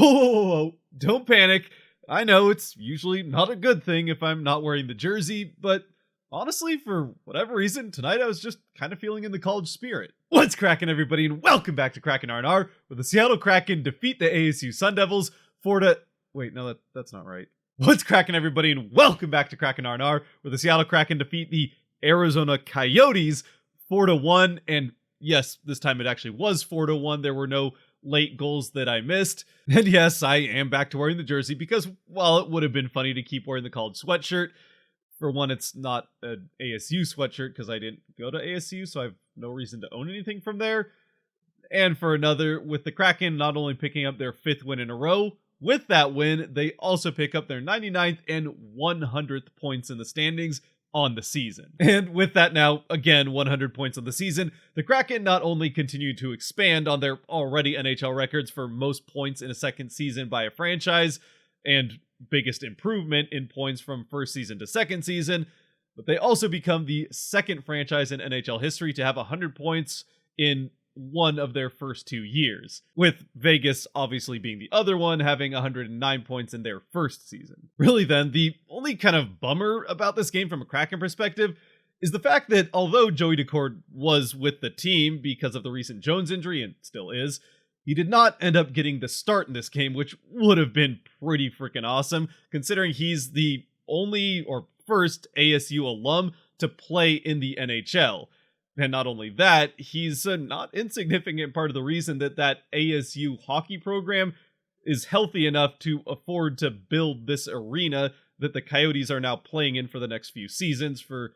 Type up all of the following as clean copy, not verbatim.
Whoa, don't panic. I know it's usually not a good thing if I'm not wearing the jersey, but honestly, for whatever reason, tonight I was just kind of feeling in the college spirit. What's cracking, everybody, and welcome back to Kraken R&R, where the Seattle Kraken defeat the ASU Sun Devils for to... Wait, no, that's not right. What's cracking, everybody, and welcome back to Kraken R&R, where the Seattle Kraken defeat the Arizona Coyotes 4-1, and yes, this time it actually was 4-1. There were no late goals that I missed. And yes, I am back to wearing the jersey because, while it would have been funny to keep wearing the college sweatshirt, for one, it's not an ASU sweatshirt because I didn't go to ASU, so I have no reason to own anything from there. And for another, with the Kraken not only picking up their 5th win in a row, with that win, they also pick up their 99th and 100th points in the standings on the season. And with that now, again, 100 points on the season, the Kraken not only continue to expand on their already NHL records for most points in a second season by a franchise, and biggest improvement in points from first season to second season, but they also become the second franchise in NHL history to have 100 points in one of their first 2 years, with Vegas obviously being the other one, having 109 points in their first season. Really then, the only kind of bummer about this game from a Kraken perspective is the fact that although Joey Daccord was with the team because of the recent Jones injury, and still is, he did not end up getting the start in this game, which would have been pretty freaking awesome, considering he's the only or first ASU alum to play in the NHL. And not only that, he's a not insignificant part of the reason that ASU hockey program is healthy enough to afford to build this arena that the Coyotes are now playing in for the next few seasons, for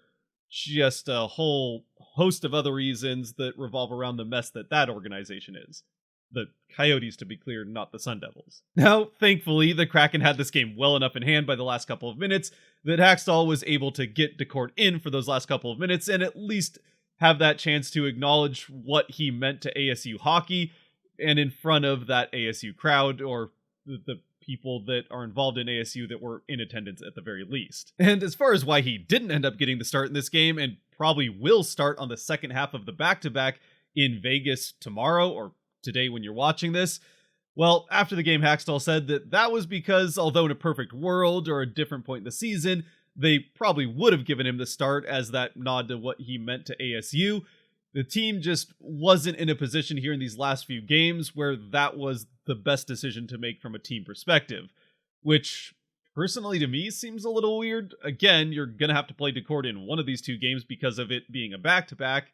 just a whole host of other reasons that revolve around the mess that organization is. The Coyotes, to be clear, not the Sun Devils. Now, thankfully, the Kraken had this game well enough in hand by the last couple of minutes that Hackstall was able to get Daccord in for those last couple of minutes and at least have that chance to acknowledge what he meant to ASU hockey and in front of that ASU crowd, or the people that are involved in ASU that were in attendance at the very least. And as far as why he didn't end up getting the start in this game, and probably will start on the second half of the back-to-back in Vegas tomorrow, or today when you're watching this, well, after the game, Hackstall said that was because, although in a perfect world or a different point in the season, they probably would have given him the start as that nod to what he meant to ASU, the team just wasn't in a position here in these last few games where that was the best decision to make from a team perspective, which personally to me seems a little weird. Again, you're going to have to play Daccord in one of these 2 games because of it being a back-to-back,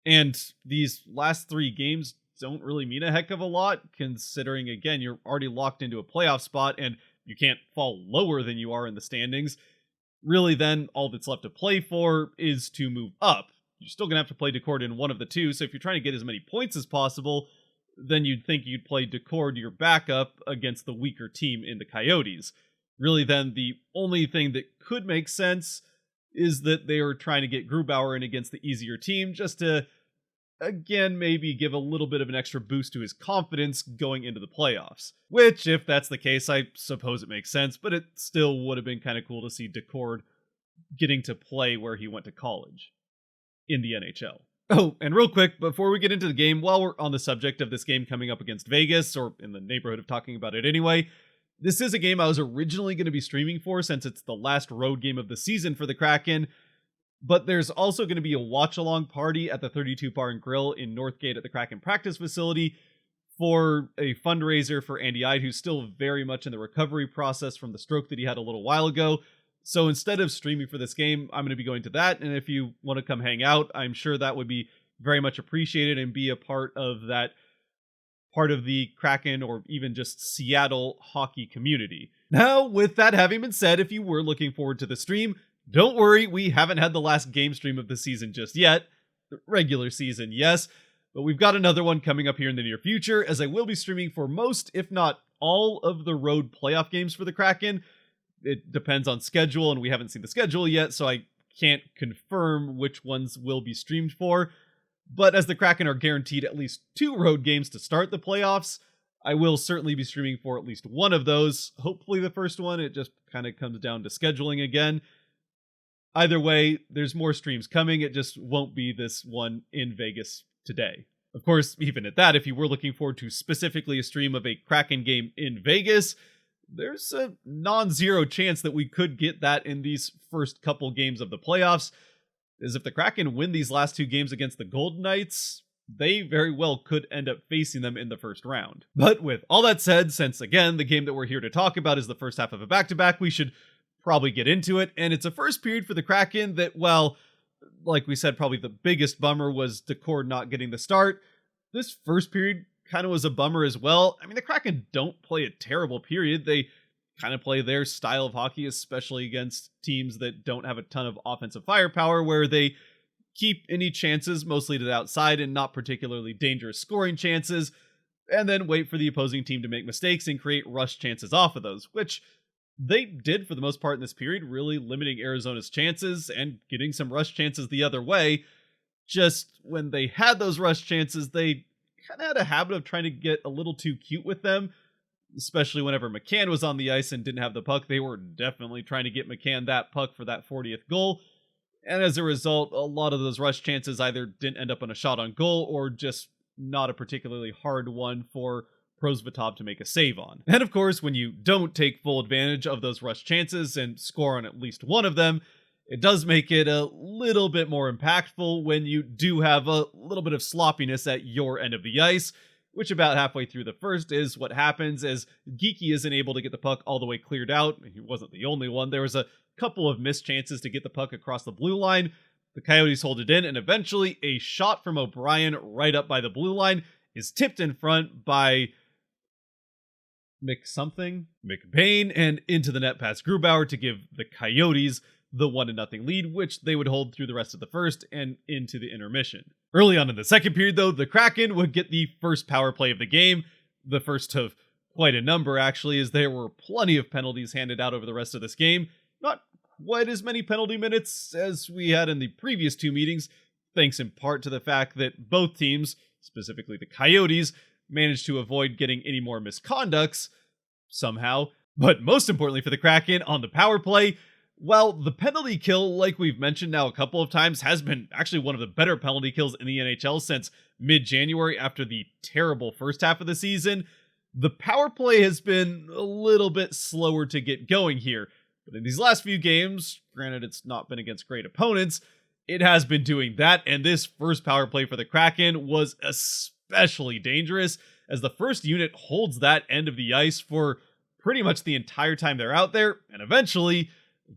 and these last 3 games don't really mean a heck of a lot, considering, again, you're already locked into a playoff spot and you can't fall lower than you are in the standings. Really, then, all that's left to play for is to move up. You're still going to have to play Daccord in one of the 2, so if you're trying to get as many points as possible, then you'd think you'd play Daccord, your backup, against the weaker team in the Coyotes. Really, then, the only thing that could make sense is that they were trying to get Grubauer in against the easier team, just to, again, maybe give a little bit of an extra boost to his confidence going into the playoffs. Which, if that's the case, I suppose it makes sense, but it still would have been kind of cool to see Daccord getting to play where he went to college, in the NHL. Oh, and real quick, before we get into the game, while we're on the subject of this game coming up against Vegas, or in the neighborhood of talking about it anyway, this is a game I was originally going to be streaming for since it's the last road game of the season for the Kraken, but there's also going to be a watch-along party at the 32 Bar and Grill in Northgate at the Kraken practice facility for a fundraiser for Andy Ide, who's still very much in the recovery process from the stroke that he had a little while ago. So instead of streaming for this game, I'm going to be going to that, and if you want to come hang out, I'm sure that would be very much appreciated and be a part of that, part of the Kraken or even just Seattle hockey community. Now, with that having been said, if you were looking forward to the stream, don't worry, we haven't had the last game stream of the season just yet. The regular season, yes, but we've got another one coming up here in the near future, as I will be streaming for most, if not all, of the road playoff games for the Kraken. It depends on schedule, and we haven't seen the schedule yet, so I can't confirm which ones will be streamed for. But as the Kraken are guaranteed at least 2 road games to start the playoffs, I will certainly be streaming for at least one of those. Hopefully the first one, it just kind of comes down to scheduling again. Either way, there's more streams coming. It just won't be this one in Vegas today. Of course, even at that, if you were looking forward to specifically a stream of a Kraken game in Vegas, there's a non-zero chance that we could get that in these first couple games of the playoffs, as if the Kraken win these last two games against the Golden Knights, they very well could end up facing them in the first round. But with all that said, since again, the game that we're here to talk about is the first half of a back-to-back, we should probably get into it. And it's a first period for the Kraken that, well, like we said, probably the biggest bummer was Decord not getting the start. This first period kind of was a bummer as well. I mean, the Kraken don't play a terrible period. They kind of play their style of hockey, especially against teams that don't have a ton of offensive firepower, where they keep any chances mostly to the outside and not particularly dangerous scoring chances, and then wait for the opposing team to make mistakes and create rush chances off of those, which they did for the most part in this period, really limiting Arizona's chances and getting some rush chances the other way. Just when they had those rush chances, they kind of had a habit of trying to get a little too cute with them, especially whenever McCann was on the ice and didn't have the puck. They were definitely trying to get McCann that puck for that 40th goal. And as a result, a lot of those rush chances either didn't end up on a shot on goal or just not a particularly hard one for Prosvetov to make a save on. And of course, when you don't take full advantage of those rush chances and score on at least one of them, it does make it a little bit more impactful when you do have a little bit of sloppiness at your end of the ice, which about halfway through the first is what happens as Geeky isn't able to get the puck all the way cleared out. He wasn't the only one. There was a couple of missed chances to get the puck across the blue line. The Coyotes hold it in, and eventually a shot from O'Brien right up by the blue line is tipped in front by McBain, and into the net past Grubauer to give the Coyotes the 1-0 lead, which they would hold through the rest of the first and into the intermission. Early on in the second period, though, the Kraken would get the first power play of the game, the first of quite a number, actually, as there were plenty of penalties handed out over the rest of this game. Not quite as many penalty minutes as we had in the previous two meetings, thanks in part to the fact that both teams, specifically the Coyotes, managed to avoid getting any more misconducts somehow. But most importantly for the Kraken, on the power play, well, the penalty kill, like we've mentioned now a couple of times, has been actually one of the better penalty kills in the NHL since mid-January after the terrible first half of the season. The power play has been a little bit slower to get going here, but in these last few games, granted it's not been against great opponents, it has been doing that, and this first power play for the Kraken was especially dangerous, as the first unit holds that end of the ice for pretty much the entire time they're out there, and eventually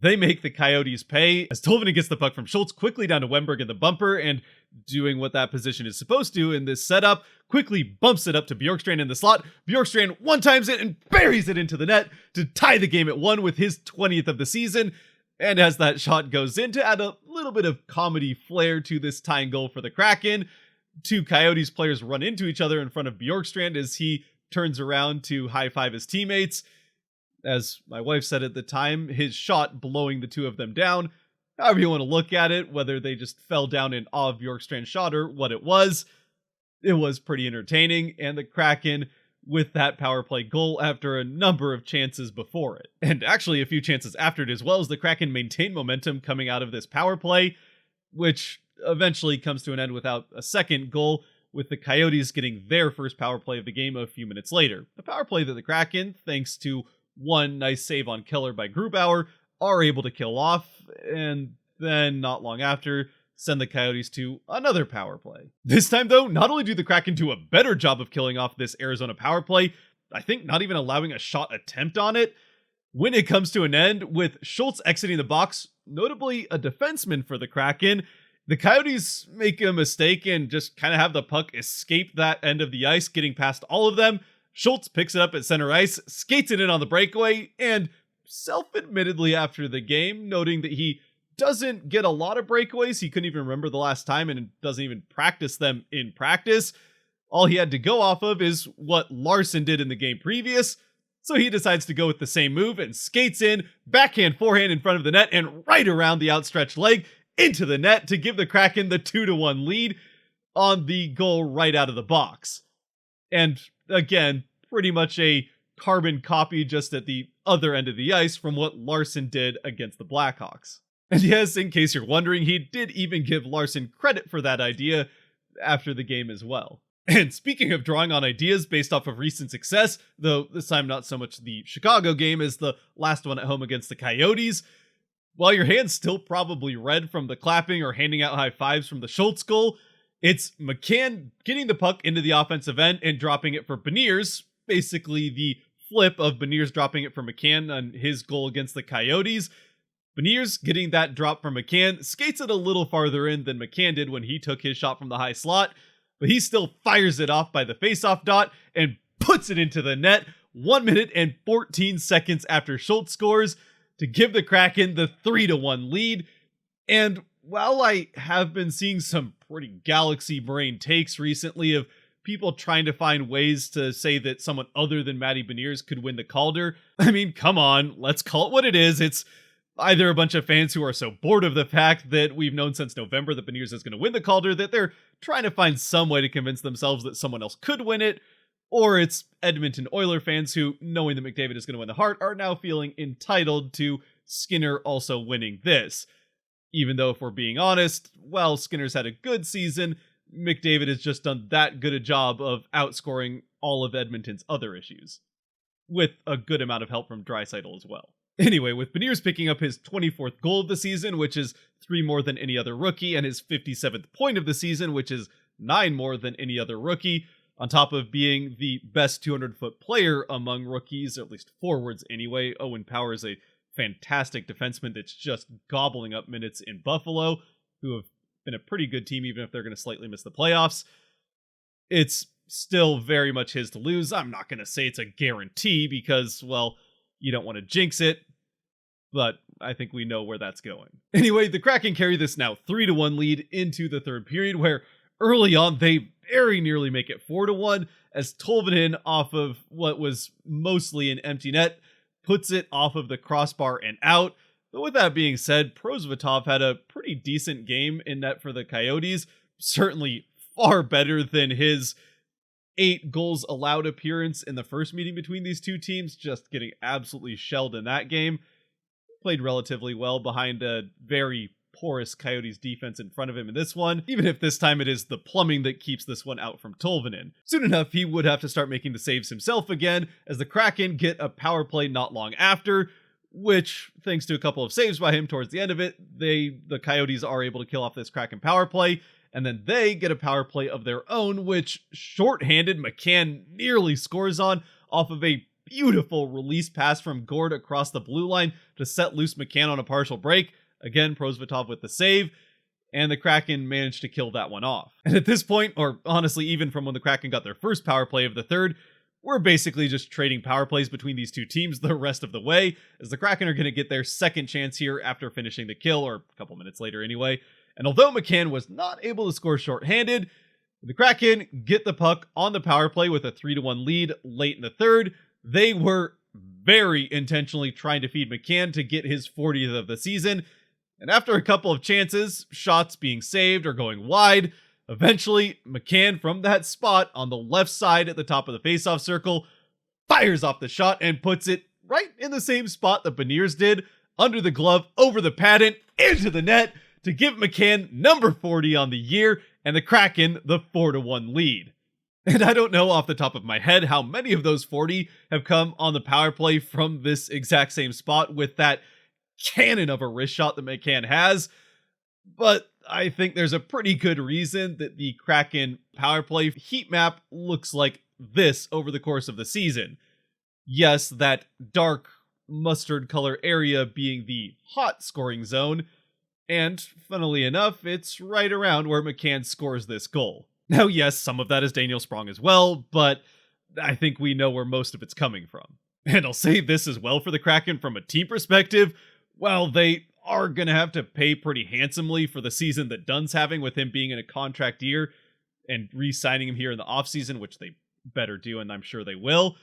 they make the Coyotes pay, as Tolvanen gets the puck from Schultz quickly down to Wemberg in the bumper, and doing what that position is supposed to in this setup, quickly bumps it up to Bjorkstrand in the slot. Bjorkstrand one-times it and buries it into the net to tie the game at 1 with his 20th of the season. And as that shot goes in, to add a little bit of comedy flair to this tying goal for the Kraken, two Coyotes players run into each other in front of Bjorkstrand as he turns around to high-five his teammates. As my wife said at the time, his shot blowing the two of them down. However you want to look at it, whether they just fell down in awe of Bjorkstrand's shot or what it was pretty entertaining, and the Kraken with that power play goal after a number of chances before it. And actually a few chances after it as well, as the Kraken maintain momentum coming out of this power play, which eventually comes to an end without a second goal, with the Coyotes getting their first power play of the game a few minutes later. A power play that the Kraken, thanks to one nice save on Keller by Grubauer, are able to kill off, and then not long after, send the Coyotes to another power play. This time though, not only do the Kraken do a better job of killing off this Arizona power play, I think not even allowing a shot attempt on it, when it comes to an end, with Schultz exiting the box, notably a defenseman for the Kraken, the Coyotes make a mistake and just kind of have the puck escape that end of the ice, getting past all of them. Schultz picks it up at center ice, skates it in on the breakaway, and self-admittedly after the game, noting that he doesn't get a lot of breakaways, he couldn't even remember the last time and doesn't even practice them in practice. All he had to go off of is what Larson did in the game previous, so he decides to go with the same move and skates in, backhand forehand in front of the net and right around the outstretched leg into the net to give the Kraken the 2-1 lead on the goal right out of the box. And again, pretty much a carbon copy just at the other end of the ice from what Larson did against the Blackhawks. And yes, in case you're wondering, he did even give Larson credit for that idea after the game as well. And speaking of drawing on ideas based off of recent success, though this time not so much the Chicago game as the last one at home against the Coyotes, while your hand's still probably red from the clapping or handing out high fives from the Schultz goal, it's McCann getting the puck into the offensive end and dropping it for Beniers, basically the flip of Beniers dropping it for McCann on his goal against the Coyotes. Beniers getting that drop from McCann, skates it a little farther in than McCann did when he took his shot from the high slot, but he still fires it off by the faceoff dot and puts it into the net 1 minute and 14 seconds after Schultz scores to give the Kraken the 3-1 lead. And while I have been seeing some pretty galaxy brain takes recently of people trying to find ways to say that someone other than Matty Beniers could win the Calder, I mean, come on, let's call it what it is. It's either a bunch of fans who are so bored of the fact that we've known since November that Beniers is going to win the Calder that they're trying to find some way to convince themselves that someone else could win it, or it's Edmonton Oiler fans who, knowing that McDavid is going to win the Hart, are now feeling entitled to Skinner also winning this. Even though, if we're being honest, while Skinner's had a good season, McDavid has just done that good a job of outscoring all of Edmonton's other issues, with a good amount of help from Draisaitl as well. Anyway, with Beniers picking up his 24th goal of the season, which is 3 more than any other rookie, and his 57th point of the season, which is 9 more than any other rookie, on top of being the best 200-foot player among rookies, or at least forwards anyway. Owen Power is a fantastic defenseman that's just gobbling up minutes in Buffalo, who have been a pretty good team even if they're going to slightly miss the playoffs. It's still very much his to lose. I'm not going to say it's a guarantee because, well, you don't want to jinx it, but I think we know where that's going. Anyway, the Kraken carry this now 3-1 lead into the third period, where early on they very nearly make it 4-1 as Tolvanen, off of what was mostly an empty net, puts it off of the crossbar and out. But with that being said, Prosvetov had a pretty decent game in net for the Coyotes, certainly far better than his 8 goals allowed appearance in the first meeting between these two teams, just getting absolutely shelled in that game. Played relatively well behind a very porous Coyotes defense in front of him in this one, even if this time it is the plumbing that keeps this one out from Tolvanen. Soon enough, he would have to start making the saves himself again, as the Kraken get a power play not long after, which, thanks to a couple of saves by him towards the end of it, the Coyotes are able to kill off this Kraken power play, and then they get a power play of their own, which shorthanded McCann nearly scores on off of a beautiful release pass from Gord across the blue line to set loose McCann on a partial break. Again, Prosvetov with the save, and the Kraken managed to kill that one off. And at this point, or honestly even from when the Kraken got their first power play of the third, we're basically just trading power plays between these two teams the rest of the way, as the Kraken are going to get their second chance here after finishing the kill, or a couple minutes later anyway. And although McCann was not able to score shorthanded, the Kraken get the puck on the power play with a 3-1 lead late in the third. They were very intentionally trying to feed McCann to get his 40th of the season, and after a couple of chances, shots being saved or going wide, eventually McCann from that spot on the left side at the top of the faceoff circle fires off the shot and puts it right in the same spot that Beniers did, under the glove, over the pad, and into the net to give McCann number 40 on the year and the Kraken the 4-1 lead. And I don't know off the top of my head how many of those 40 have come on the power play from this exact same spot with that cannon of a wrist shot that McCann has, but I think there's a pretty good reason that the Kraken power play heat map looks like this over the course of the season. Yes, that dark mustard color area being the hot scoring zone, and funnily enough, it's right around where McCann scores this goal. Now, yes, some of that is Daniel Sprong as well, but I think we know where most of it's coming from. And I'll say this as well for the Kraken from a team perspective. Well, they are going to have to pay pretty handsomely for the season that Dunn's having with him being in a contract year and re-signing him here in the offseason, which they better do, and I'm sure they will.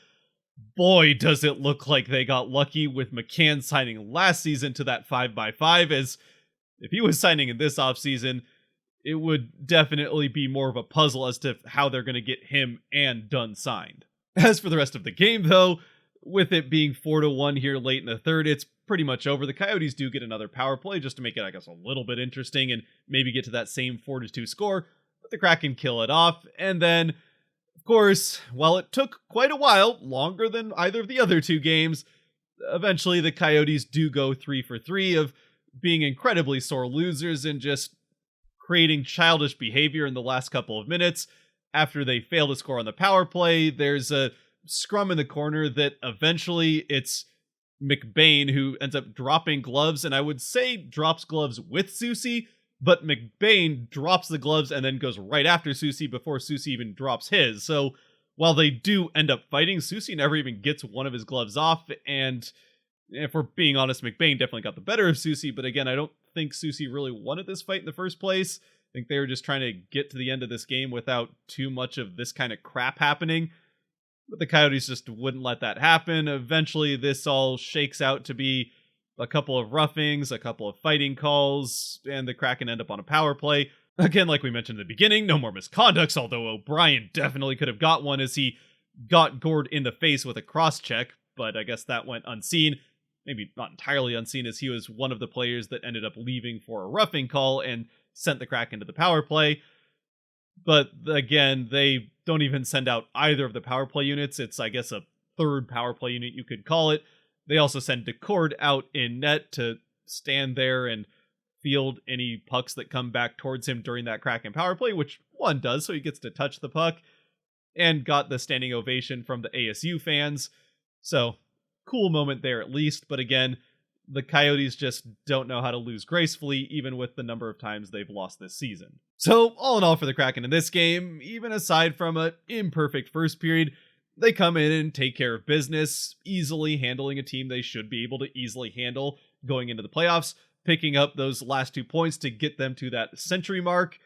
Boy, does it look like they got lucky with McCann signing last season to that 5x5, as if he was signing in this offseason, it would definitely be more of a puzzle as to how they're going to get him and Dunn signed. As for the rest of the game, though, with it being 4-1 here late in the third, it's pretty much over. The Coyotes do get another power play just to make it, I guess, a little bit interesting and maybe get to that same 4-2 score, but the Kraken kill it off, and then Of course, while it took quite a while, longer than either of the other two games, eventually the Coyotes do go 3 for 3 of being incredibly sore losers and just creating childish behavior in the last couple of minutes. After they fail to score on the power play, there's a scrum in the corner that eventually it's McBain who ends up dropping gloves, and I would say drops gloves with Susie, but McBain drops the gloves and then goes right after Susie before Susie even drops his. So while they do end up fighting, Susie never even gets one of his gloves off, and if we're being honest, McBain definitely got the better of Susie, but again, I don't think Susie really wanted this fight in the first place. I think they were just trying to get to the end of this game without too much of this kind of crap happening. But the Coyotes just wouldn't let that happen. Eventually, this all shakes out to be a couple of roughings, a couple of fighting calls, and the Kraken end up on a power play. Again, like we mentioned in the beginning, no more misconducts, although O'Brien definitely could have got one as he got Gord in the face with a cross-check, but I guess that went unseen. Maybe not entirely unseen, as he was one of the players that ended up leaving for a roughing call and sent the Kraken to the power play. But again, they don't even send out either of the power play units. It's, I guess, a third power play unit, you could call it. They also send Decord out in net to stand there and field any pucks that come back towards him during that Kraken power play, which one does, so he gets to touch the puck, and got the standing ovation from the ASU fans. So, cool moment there at least, but again, the Coyotes just don't know how to lose gracefully, even with the number of times they've lost this season. So, all in all for the Kraken in this game, even aside from an imperfect first period, they come in and take care of business, easily handling a team they should be able to easily handle going into the playoffs, picking up those last 2 points to get them to that century mark.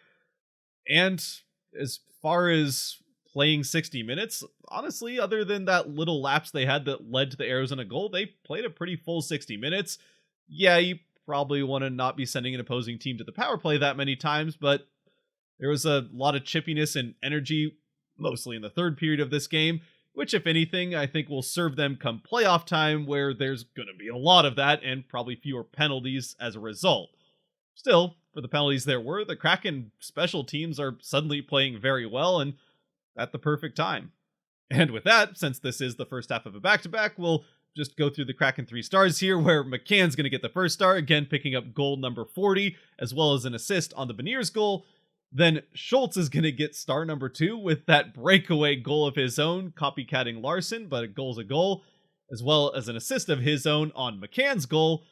And as far as playing 60 minutes, honestly, other than that little lapse they had that led to the Arizona goal, they played a pretty full 60 minutes. Yeah, you probably want to not be sending an opposing team to the power play that many times, but there was a lot of chippiness and energy, mostly in the third period of this game, which, if anything, I think will serve them come playoff time, where there's going to be a lot of that and probably fewer penalties as a result. Still, for the penalties there were, the Kraken special teams are suddenly playing very well and at the perfect time. And with that, since this is the first half of a back-to-back, we'll just go through the Kraken 3 stars here, where McCann's going to get the first star, again picking up goal number 40, as well as an assist on the Beniers goal. Then Schultz is going to get star number 2 with that breakaway goal of his own, copycatting Larson, but a goal's a goal, as well as an assist of his own on McCann's goal.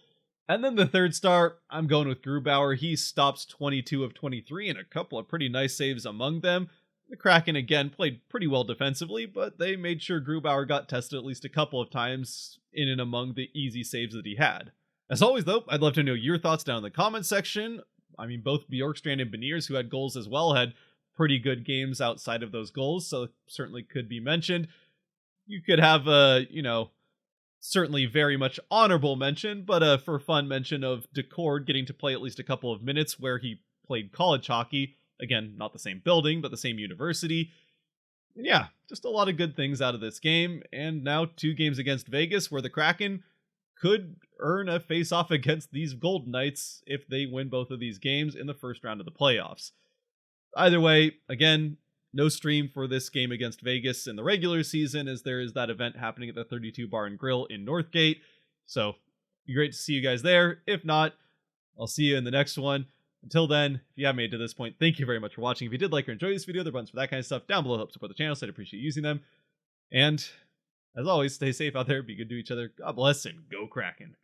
And then the third star, I'm going with Grubauer. He stops 22 of 23 and a couple of pretty nice saves among them. The Kraken, again, played pretty well defensively, but they made sure Grubauer got tested at least a couple of times in and among the easy saves that he had. As always, though, I'd love to know your thoughts down in the comments section. I mean, both Bjorkstrand and Beniers, who had goals as well, had pretty good games outside of those goals, so certainly could be mentioned. You could have a, certainly very much honorable mention, but a for fun mention of Decord getting to play at least a couple of minutes where he played college hockey. Again, not the same building, but the same university. And yeah, just a lot of good things out of this game. And now 2 games against Vegas, where the Kraken could earn a face-off against these Golden Knights if they win both of these games in the first round of the playoffs. Either way, again, no stream for this game against Vegas in the regular season, as there is that event happening at the 32 Bar and Grill in Northgate. So, it'd be great to see you guys there. If not, I'll see you in the next one. Until then, if you have made it to this point, thank you very much for watching. If you did like or enjoy this video, there are buttons for that kind of stuff down below to help support the channel, so I'd appreciate using them. And, as always, stay safe out there, be good to each other, God bless, and go Kraken.